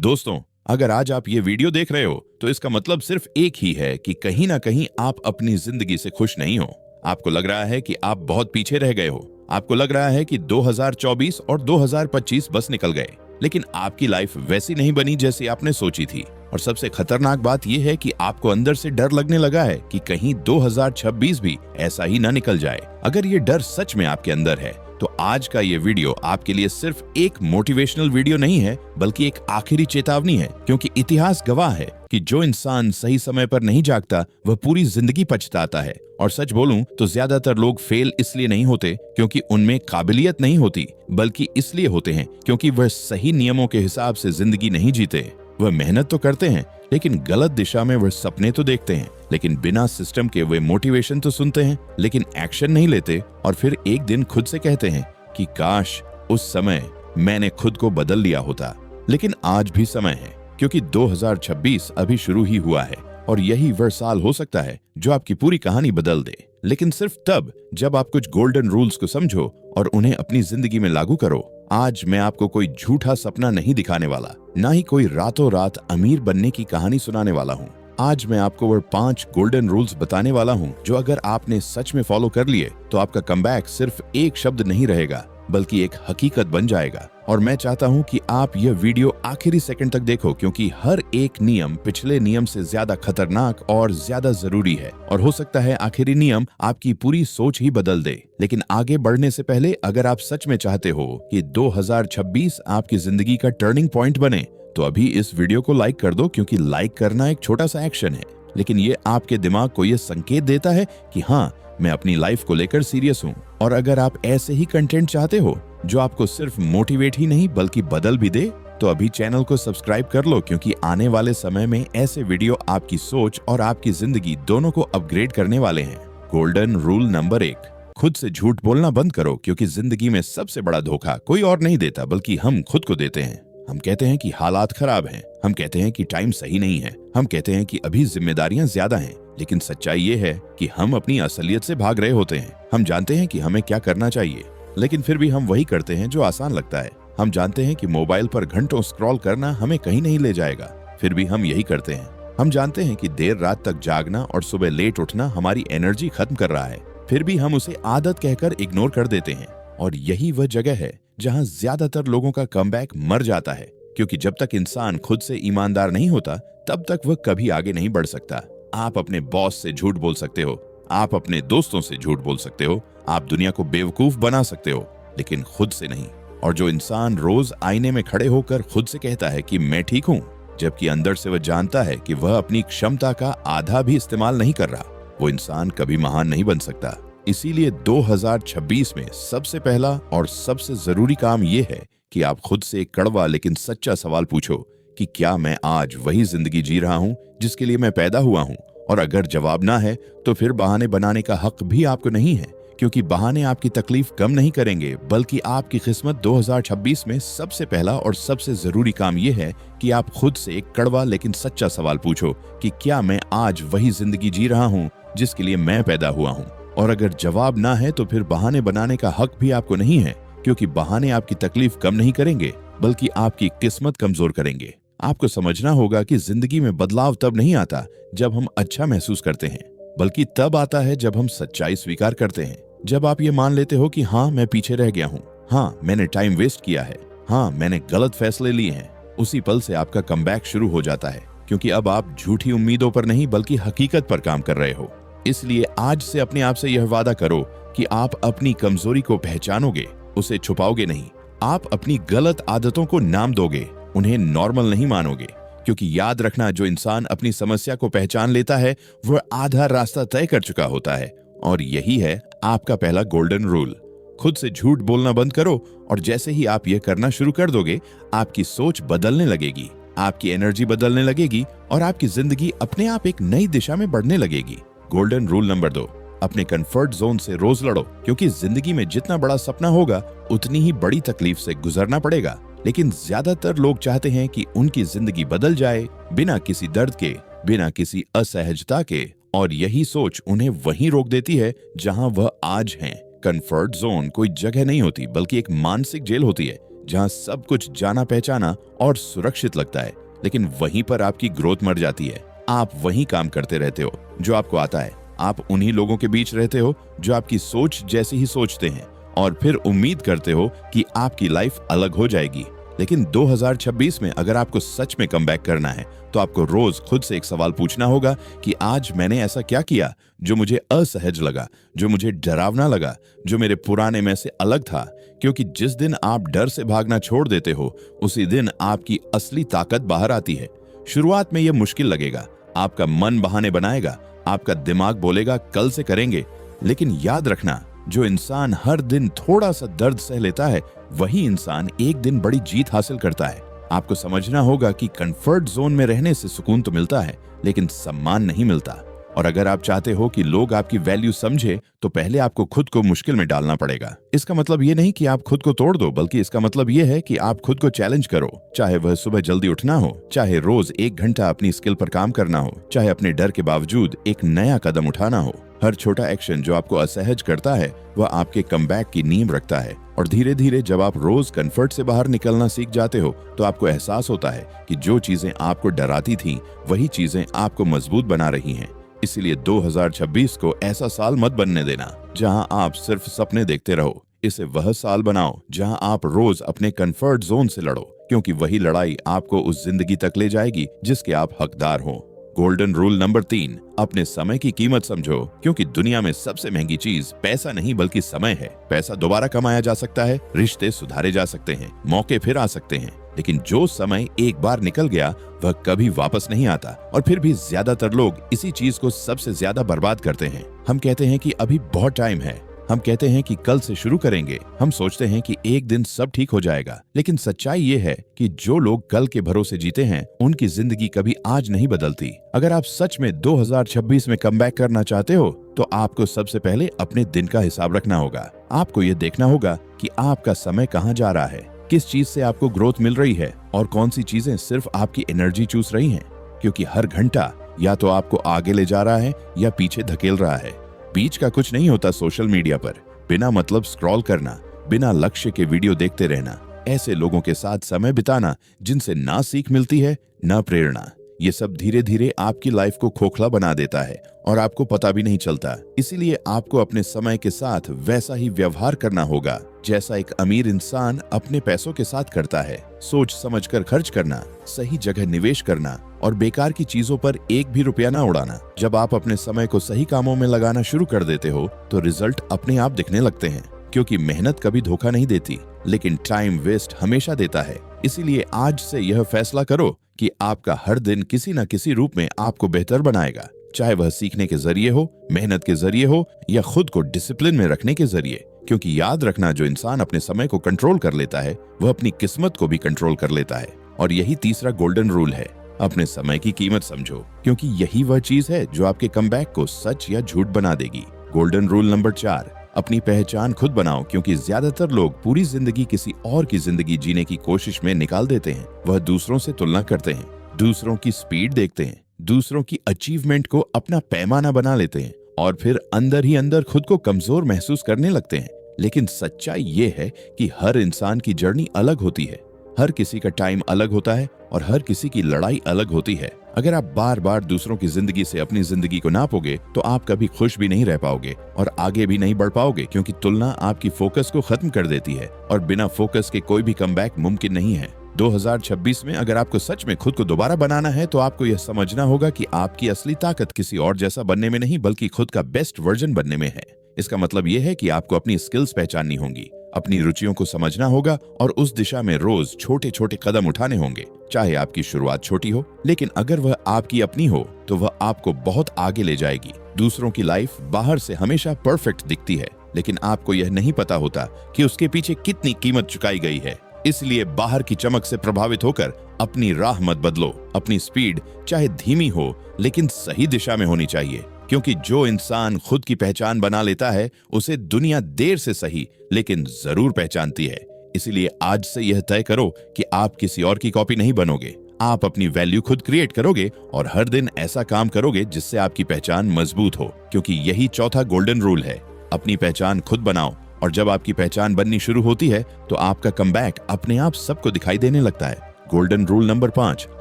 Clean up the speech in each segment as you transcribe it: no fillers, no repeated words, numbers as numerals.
दोस्तों, अगर आज आप ये वीडियो देख रहे हो तो इसका मतलब सिर्फ एक ही है कि कहीं ना कहीं आप अपनी जिंदगी से खुश नहीं हो। आपको लग रहा है कि आप बहुत पीछे रह गए हो। आपको लग रहा है कि 2024 और 2025 बस निकल गए, लेकिन आपकी लाइफ वैसी नहीं बनी जैसी आपने सोची थी। और सबसे खतरनाक बात यह है कि आपको अंदर से डर लगने लगा है कि कहीं 2026 भी ऐसा ही ना निकल जाए। अगर ये डर सच में आपके अंदर है तो आज का ये वीडियो आपके लिए सिर्फ एक मोटिवेशनल वीडियो नहीं है, बल्कि एक आखिरी चेतावनी है। क्योंकि इतिहास गवाह है कि जो इंसान सही समय पर नहीं जागता वह पूरी जिंदगी पछताता है। और सच बोलूं तो ज्यादातर लोग फेल इसलिए नहीं होते क्योंकि उनमें काबिलियत नहीं होती, बल्कि इसलिए होते हैं क्योंकि वह सही नियमों के हिसाब से जिंदगी नहीं जीते। वह मेहनत तो करते हैं, लेकिन गलत दिशा में वह सपने तो देखते हैं, लेकिन बिना सिस्टम के वे मोटिवेशन तो सुनते हैं, लेकिन एक्शन नहीं लेते। और फिर एक दिन खुद से कहते हैं कि काश उस समय मैंने खुद को बदल लिया होता। लेकिन आज भी समय है, क्योंकि 2026 अभी शुरू ही हुआ है और यही वह साल हो सकता है जो आपकी पूरी कहानी बदल दे। लेकिन सिर्फ तब जब आप कुछ गोल्डन रूल्स को समझो और उन्हें अपनी जिंदगी में लागू करो। आज मैं आपको कोई झूठा सपना नहीं दिखाने वाला, ना ही कोई रातों रात अमीर बनने की कहानी सुनाने वाला हूँ। आज मैं आपको वो 5 गोल्डन रूल्स बताने वाला हूँ जो अगर आपने सच में फॉलो कर लिए तो आपका कमबैक सिर्फ एक शब्द नहीं रहेगा, बल्कि एक हकीकत बन जाएगा। और मैं चाहता हूं कि आप यह वीडियो आखिरी सेकंड तक देखो, क्योंकि हर एक नियम पिछले नियम से ज्यादा खतरनाक और ज्यादा जरूरी है। और हो सकता है आखिरी नियम आपकी पूरी सोच ही बदल दे। लेकिन आगे बढ़ने से पहले अगर आप सच में चाहते हो कि 2026 आपकी जिंदगी का टर्निंग पॉइंट बने तो अभी इस वीडियो को लाइक कर दो, क्योंकि लाइक करना एक छोटा सा एक्शन है, लेकिन ये आपके दिमाग को ये संकेत देता है कि हाँ, मैं अपनी लाइफ को लेकर सीरियस हूँ। और अगर आप ऐसे ही कंटेंट चाहते हो जो आपको सिर्फ मोटिवेट ही नहीं बल्कि बदल भी दे, तो अभी चैनल को सब्सक्राइब कर लो, क्योंकि आने वाले समय में ऐसे वीडियो आपकी सोच और आपकी जिंदगी दोनों को अपग्रेड करने वाले हैं। गोल्डन रूल नंबर 1, खुद से झूठ बोलना बंद करो, क्योंकि जिंदगी में सबसे बड़ा धोखा कोई और नहीं देता बल्कि हम खुद को देते हैं। हम कहते हैं कि हालात खराब हैं, हम कहते हैं कि टाइम सही नहीं है, हम कहते हैं कि अभी जिम्मेदारियां ज्यादा हैं, लेकिन सच्चाई ये है कि हम अपनी असलियत से भाग रहे होते हैं। हम जानते हैं कि हमें क्या करना चाहिए, लेकिन फिर भी हम वही करते हैं जो आसान लगता है। हम जानते हैं कि मोबाइल पर घंटों स्क्रॉल करना हमें कहीं नहीं ले जाएगा, फिर भी हम यही करते हैं। हम जानते हैं कि देर रात तक जागना और सुबह लेट उठना हमारी एनर्जी खत्म कर रहा है, फिर भी हम उसे आदत कहकर इग्नोर कर देते हैं। और यही वह जगह है जहां ज्यादातर लोगों का कमबैक मर जाता है, क्योंकि जब तक इंसान खुद से ईमानदार नहीं होता तब तक वह कभी आगे नहीं बढ़ सकता। आप अपने बॉस से झूठ बोल सकते हो, आप अपने दोस्तों से झूठ बोल सकते हो, आप दुनिया को बेवकूफ बना सकते हो, लेकिन खुद से नहीं। और जो इंसान रोज आईने में खड़े होकर खुद से कहता है कि मैं ठीक हूँ, जबकि अंदर से वह जानता है कि वह अपनी क्षमता का आधा भी इस्तेमाल नहीं कर रहा, वो इंसान कभी महान नहीं बन सकता। इसीलिए 2026 में सबसे पहला और सबसे जरूरी काम यह है कि आप खुद से एक कड़वा लेकिन सच्चा सवाल पूछो कि क्या मैं आज वही जिंदगी जी रहा हूं जिसके लिए मैं पैदा हुआ हूं। और अगर जवाब ना है तो फिर बहाने बनाने का हक भी आपको नहीं है, क्योंकि बहाने आपकी तकलीफ कम नहीं करेंगे, बल्कि आपकी किस्मत। 2026 में सबसे पहला और सबसे जरूरी काम यह है कि आप खुद से एक कड़वा लेकिन सच्चा सवाल पूछो कि क्या मैं आज वही जिंदगी जी रहा हूं जिसके लिए मैं पैदा हुआ हूं। और अगर जवाब ना है तो फिर बहाने बनाने का हक भी आपको नहीं है, क्योंकि बहाने आपकी तकलीफ कम नहीं करेंगे, बल्कि आपकी किस्मत कमजोर करेंगे। आपको समझना होगा कि जिंदगी में बदलाव तब नहीं आता जब हम अच्छा महसूस करते हैं, बल्कि तब आता है जब हम सच्चाई स्वीकार करते हैं। जब आप ये मान लेते हो कि हाँ, मैं पीछे रह गया हूँ, हाँ, मैंने टाइम वेस्ट किया है, हाँ, मैंने गलत फैसले लिए हैं, उसी पल से आपका कमबैक शुरू हो जाता है। क्योंकि अब आप झूठी उम्मीदों पर नहीं बल्कि हकीकत पर काम कर रहे हो। इसलिए आज से अपने आप से यह वादा करो कि आप अपनी कमजोरी को पहचानोगे, उसे छुपाओगे नहीं। आप अपनी गलत आदतों को नाम दोगे, उन्हें नॉर्मल नहीं मानोगे। क्योंकि याद रखना, जो इंसान अपनी समस्या को पहचान लेता है वह आधा रास्ता तय कर चुका होता है। और यही है आपका पहला गोल्डन रूल। खुद से झूठ बोलना बंद करो, और जैसे ही आप यह करना शुरू कर दोगे, आपकी सोच बदलने लगेगी, आपकी एनर्जी बदलने लगेगी और आपकी जिंदगी अपने आप एक नई दिशा में बढ़ने लगेगी। गोल्डन रूल नंबर 2, अपने कंफर्ट जोन से रोज लड़ो, क्योंकि जिंदगी में जितना बड़ा सपना होगा उतनी ही बड़ी तकलीफ से गुजरना पड़ेगा। लेकिन ज्यादातर लोग चाहते हैं कि उनकी जिंदगी बदल जाए बिना किसी दर्द के, बिना किसी असहजता के, और यही सोच उन्हें वहीं रोक देती है जहां वह आज हैं। कंफर्ट जोन कोई जगह नहीं होती, बल्कि एक मानसिक जेल होती है जहां सब कुछ जाना पहचाना और सुरक्षित लगता है, लेकिन वहीं पर आपकी ग्रोथ मर जाती है। आप वही काम करते रहते हो जो आपको आता है, आप उन्हीं लोगों के बीच रहते हो जो आपकी सोच जैसी ही सोचते हैं, और फिर उम्मीद करते हो कि आपकी लाइफ अलग हो जाएगी। लेकिन 2026 में अगर आपको सच में कमबैक करना है तो आपको रोज खुद से एक सवाल पूछना होगा कि आज मैंने ऐसा क्या किया जो मुझे असहज लगा, जो मुझे डरावना लगा, जो मेरे पुराने मैं से अलग था। क्योंकि जिस दिन आप डर से भागना छोड़ देते हो, उसी दिन आपकी असली ताकत बाहर आती है। शुरुआत में यह मुश्किल लगेगा, आपका मन बहाने बनाएगा, आपका दिमाग बोलेगा कल से करेंगे। लेकिन याद रखना, जो इंसान हर दिन थोड़ा सा दर्द सह लेता है, वही इंसान एक दिन बड़ी जीत हासिल करता है। आपको समझना होगा कि कंफर्ट जोन में रहने से सुकून तो मिलता है, लेकिन सम्मान नहीं मिलता। और अगर आप चाहते हो कि लोग आपकी वैल्यू समझे, तो पहले आपको खुद को मुश्किल में डालना पड़ेगा। इसका मतलब ये नहीं कि आप खुद को तोड़ दो, बल्कि इसका मतलब ये है कि आप खुद को चैलेंज करो। चाहे वह सुबह जल्दी उठना हो, चाहे रोज 1 घंटा अपनी स्किल पर काम करना हो, चाहे अपने डर के बावजूद एक नया कदम उठाना हो। हर छोटा एक्शन जो आपको असहज करता है, वह आपके कमबैक की नींव रखता है। और धीरे धीरे जब आप रोज कंफर्ट से बाहर निकलना सीख जाते हो, तो आपको एहसास होता है कि जो चीजें आपको डराती थीं, वही चीजें आपको मजबूत बना रही हैं। इसीलिए 2026 को ऐसा साल मत बनने देना जहां आप सिर्फ सपने देखते रहो। इसे वह साल बनाओ जहां आप रोज अपने कंफर्ट जोन से लड़ो, क्योंकि वही लड़ाई आपको उस जिंदगी तक ले जाएगी जिसके आप हकदार हो। गोल्डन रूल नंबर 3, अपने समय की कीमत समझो, क्योंकि दुनिया में सबसे महंगी चीज पैसा नहीं बल्कि समय है। पैसा दोबारा कमाया जा सकता है, रिश्ते सुधारे जा सकते हैं, मौके फिर आ सकते हैं, लेकिन जो समय एक बार निकल गया वह कभी वापस नहीं आता। और फिर भी ज्यादातर लोग इसी चीज को सबसे ज्यादा बर्बाद करते हैं। हम कहते हैं कि अभी बहुत टाइम है, हम कहते हैं कि कल से शुरू करेंगे, हम सोचते हैं कि एक दिन सब ठीक हो जाएगा। लेकिन सच्चाई ये है कि जो लोग कल के भरोसे जीते हैं, उनकी जिंदगी कभी आज नहीं बदलती। अगर आप सच में 2026 में कमबैक करना चाहते हो, तो आपको सबसे पहले अपने दिन का हिसाब रखना होगा। आपको ये देखना होगा कि आपका समय कहाँ जा रहा है, किस चीज से आपको ग्रोथ मिल रही है, और कौन सी चीजें सिर्फ आपकी एनर्जी चूस रही हैं। क्योंकि हर घंटा या तो आपको आगे ले जा रहा है या पीछे धकेल रहा है। बीच का कुछ नहीं होता। सोशल मीडिया पर बिना मतलब स्क्रॉल करना, बिना लक्ष्य के वीडियो देखते रहना, ऐसे लोगों के साथ समय बिताना जिनसे ना सीख मिलती है ना प्रेरणा, ये सब धीरे धीरे आपकी लाइफ को खोखला बना देता है और आपको पता भी नहीं चलता। इसीलिए आपको अपने समय के साथ वैसा ही व्यवहार करना होगा जैसा एक अमीर इंसान अपने पैसों के साथ करता है। सोच समझकर खर्च करना, सही जगह निवेश करना और बेकार की चीजों पर एक भी रुपया ना उड़ाना। जब आप अपने समय को सही कामों में लगाना शुरू कर देते हो, तो रिजल्ट अपने आप दिखने लगते हैं। क्योंकि मेहनत कभी धोखा नहीं देती, लेकिन टाइम वेस्ट हमेशा देता है। इसीलिए आज से यह फैसला करो कि आपका हर दिन किसी न किसी रूप में आपको बेहतर बनाएगा, चाहे वह सीखने के जरिए हो, मेहनत के जरिए हो या खुद को डिसिप्लिन में रखने के जरिए। क्योंकि याद रखना, जो इंसान अपने समय को कंट्रोल कर लेता है, वह अपनी किस्मत को भी कंट्रोल कर लेता है। और यही तीसरा गोल्डन रूल है, अपने समय की कीमत समझो, क्योंकि यही वह चीज है जो आपके कमबैक को सच या झूठ बना देगी। गोल्डन रूल नंबर 4, अपनी पहचान खुद बनाओ, क्योंकि ज्यादातर लोग पूरी जिंदगी किसी और की जिंदगी जीने की कोशिश में निकाल देते हैं। वह दूसरों से तुलना करते हैं, दूसरों की स्पीड देखते हैं, दूसरों की अचीवमेंट को अपना पैमाना बना लेते हैं और फिर अंदर ही अंदर खुद को कमजोर महसूस करने लगते हैं। लेकिन सच्चाई ये है कि हर इंसान की जर्नी अलग होती है, हर किसी का टाइम अलग होता है और हर किसी की लड़ाई अलग होती है। अगर आप बार बार दूसरों की जिंदगी से अपनी जिंदगी को नापोगे, तो आप कभी खुश भी नहीं रह पाओगे और आगे भी नहीं बढ़ पाओगे, क्योंकि तुलना आपकी फोकस को खत्म कर देती है और बिना फोकस के कोई भी कमबैक मुमकिन नहीं है। 2026 में अगर आपको सच में खुद को दोबारा बनाना है, तो आपको यह समझना होगा कि आपकी असली ताकत किसी और जैसा बनने में नहीं, बल्कि खुद का बेस्ट वर्जन बनने में है। इसका मतलब यह है कि आपको अपनी स्किल्स पहचाननी होंगी, अपनी रुचियों को समझना होगा और उस दिशा में रोज छोटे छोटे कदम उठाने होंगे। चाहे आपकी शुरुआत छोटी हो, लेकिन अगर वह आपकी अपनी हो, तो वह आपको बहुत आगे ले जाएगी। दूसरों की लाइफ बाहर से हमेशा परफेक्ट दिखती है, लेकिन आपको यह नहीं पता होता कि उसके पीछे कितनी कीमत चुकाई गई है। इसलिए बाहर की चमक से प्रभावित होकर अपनी राह मत बदलो। अपनी स्पीड चाहे धीमी हो, लेकिन सही दिशा में होनी चाहिए, क्योंकि जो इंसान खुद की पहचान बना लेता है, उसे दुनिया देर से सही लेकिन जरूर पहचानती है। इसीलिए आज से यह तय करो कि आप किसी और की कॉपी नहीं बनोगे। आप अपनी वैल्यू खुद क्रिएट करोगे और हर दिन ऐसा काम करोगे जिससे आपकी पहचान मजबूत हो, क्योंकि यही चौथा गोल्डन रूल है। अपनी पहचान खुद बनाओ और जब आपकी पहचान बननी शुरू होती है तो आपका कमबैक अपने आप सबको दिखाई देने लगता है। गोल्डन रूल नंबर 5,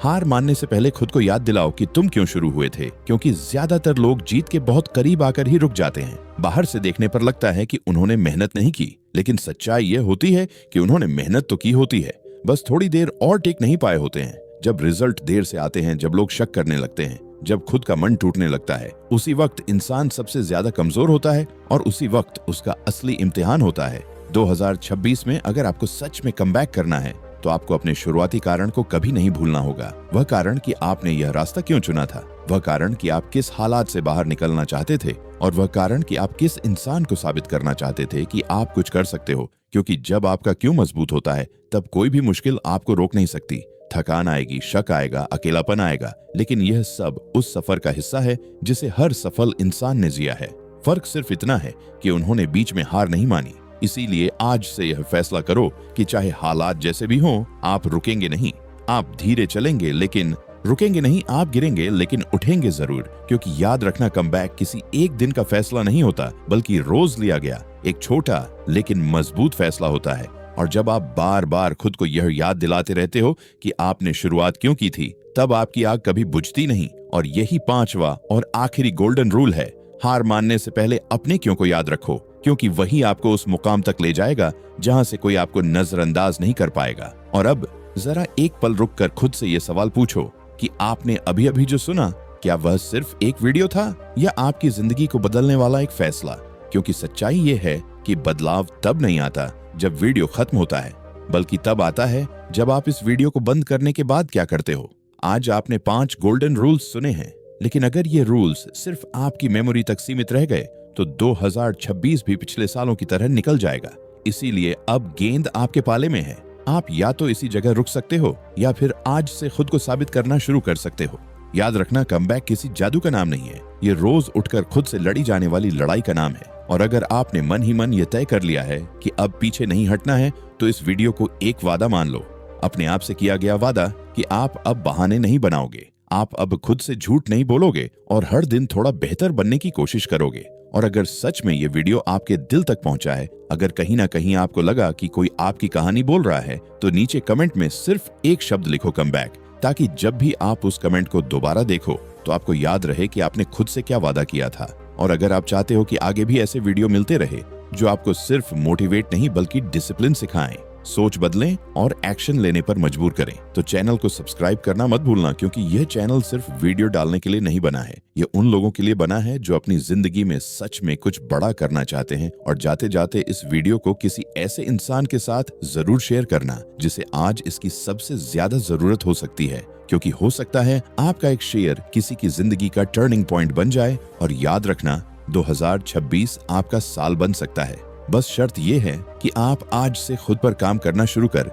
हार मानने से पहले खुद को याद दिलाओ कि तुम क्यों शुरू हुए थे, क्योंकि ज्यादातर लोग जीत के बहुत करीब आकर ही रुक जाते हैं। बाहर से देखने पर लगता है कि उन्होंने मेहनत नहीं की, लेकिन सच्चाई ये होती है कि उन्होंने मेहनत तो की होती है, बस थोड़ी देर और टिक नहीं पाए होते हैं। जब रिजल्ट देर से आते हैं, जब लोग शक करने लगते हैं, जब खुद का मन टूटने लगता है, उसी वक्त इंसान सबसे ज्यादा कमजोर होता है और उसी वक्त उसका असली इम्तिहान होता है। 2026 में अगर आपको सच में कमबैक करना है तो आपको अपने शुरुआती कारण को कभी नहीं भूलना होगा। वह कारण कि आपने यह रास्ता क्यों चुना था, वह कारण कि आप किस हालात से बाहर निकलना चाहते थे, और वह कारण कि आप किस इंसान को साबित करना चाहते थे कि आप कुछ कर सकते हो। क्योंकि जब आपका क्यों मजबूत होता है तब कोई भी मुश्किल आपको रोक नहीं सकती। थकान आएगी, शक आएगा, अकेलापन आएगा, लेकिन यह सब उस सफर का हिस्सा है जिसे हर सफल इंसान ने जिया है। फर्क सिर्फ इतना है कि उन्होंने बीच में हार नहीं मानी। इसीलिए आज से यह फैसला करो कि चाहे हालात जैसे भी हों, आप रुकेंगे नहीं। आप धीरे चलेंगे लेकिन रुकेंगे नहीं, आप गिरेंगे लेकिन उठेंगे जरूर। क्योंकि याद रखना, कमबैक किसी एक दिन का फैसला नहीं होता, बल्कि रोज लिया गया एक छोटा लेकिन मजबूत फैसला होता है। और जब आप बार बार खुद को यह याद दिलाते रहते हो कि आपने शुरुआत क्यों की थी, तब आपकी आग कभी बुझती नहीं। और यही 5वां और आखिरी गोल्डन रूल है, हार मानने से पहले अपने क्यों को याद रखो, क्योंकि वही आपको उस मुकाम तक ले जाएगा जहां से कोई आपको नजरअंदाज नहीं कर पाएगा। और अब जरा एक पल रुककर खुद से ये सवाल पूछो कि आपने अभी अभी जो सुना, क्या वह सिर्फ एक वीडियो था या आपकी जिंदगी को बदलने वाला एक फैसला? क्योंकि सच्चाई ये है कि बदलाव तब नहीं आता जब वीडियो खत्म होता है, बल्कि तब आता है जब आप इस वीडियो को बंद करने के बाद क्या करते हो। आज आपने 5 गोल्डन रूल्स सुने हैं, लेकिन अगर ये रूल्स सिर्फ आपकी मेमोरी तक सीमित रह गए तो 2026 भी पिछले सालों की तरह निकल जाएगा। इसीलिए अब गेंद आपके पाले में है। आप या तो इसी जगह रुक सकते हो या फिर आज से खुद को साबित करना शुरू कर सकते हो। याद रखना, कमबैक किसी जादू का नाम नहीं है, ये रोज उठकर खुद से लड़ी जाने वाली लड़ाई का नाम है। और अगर आपने मन ही मन ये तय कर लिया है कि अब पीछे नहीं हटना है, तो इस वीडियो को एक वादा मान लो, अपने आप से किया गया वादा कि आप अब बहाने नहीं बनाओगे, आप अब खुद से झूठ नहीं बोलोगे और हर दिन थोड़ा बेहतर बनने की कोशिश करोगे। और अगर सच में ये वीडियो आपके दिल तक पहुंचा है, अगर कहीं ना कहीं आपको लगा कि कोई आपकी कहानी बोल रहा है, तो नीचे कमेंट में सिर्फ एक शब्द लिखो, कमबैक, ताकि जब भी आप उस कमेंट को दोबारा देखो तो आपको याद रहे कि आपने खुद से क्या वादा किया था। और अगर आप चाहते हो कि आगे भी ऐसे वीडियो मिलते रहे जो आपको सिर्फ मोटिवेट नहीं बल्कि डिसिप्लिन सिखाएं, सोच बदलें और एक्शन लेने पर मजबूर करें, तो चैनल को सब्सक्राइब करना मत भूलना। क्योंकि यह चैनल सिर्फ वीडियो डालने के लिए नहीं बना है, ये उन लोगों के लिए बना है जो अपनी जिंदगी में सच में कुछ बड़ा करना चाहते हैं। और जाते जाते इस वीडियो को किसी ऐसे इंसान के साथ जरूर शेयर करना जिसे आज इसकी सबसे ज्यादा जरूरत हो सकती है, क्योंकि हो सकता है आपका एक शेयर किसी की जिंदगी का टर्निंग पॉइंट बन जाए। और याद रखना, 2026 आपका साल बन सकता है। बस शर्त यह है कि आप आज से खुद पर काम करना शुरू कर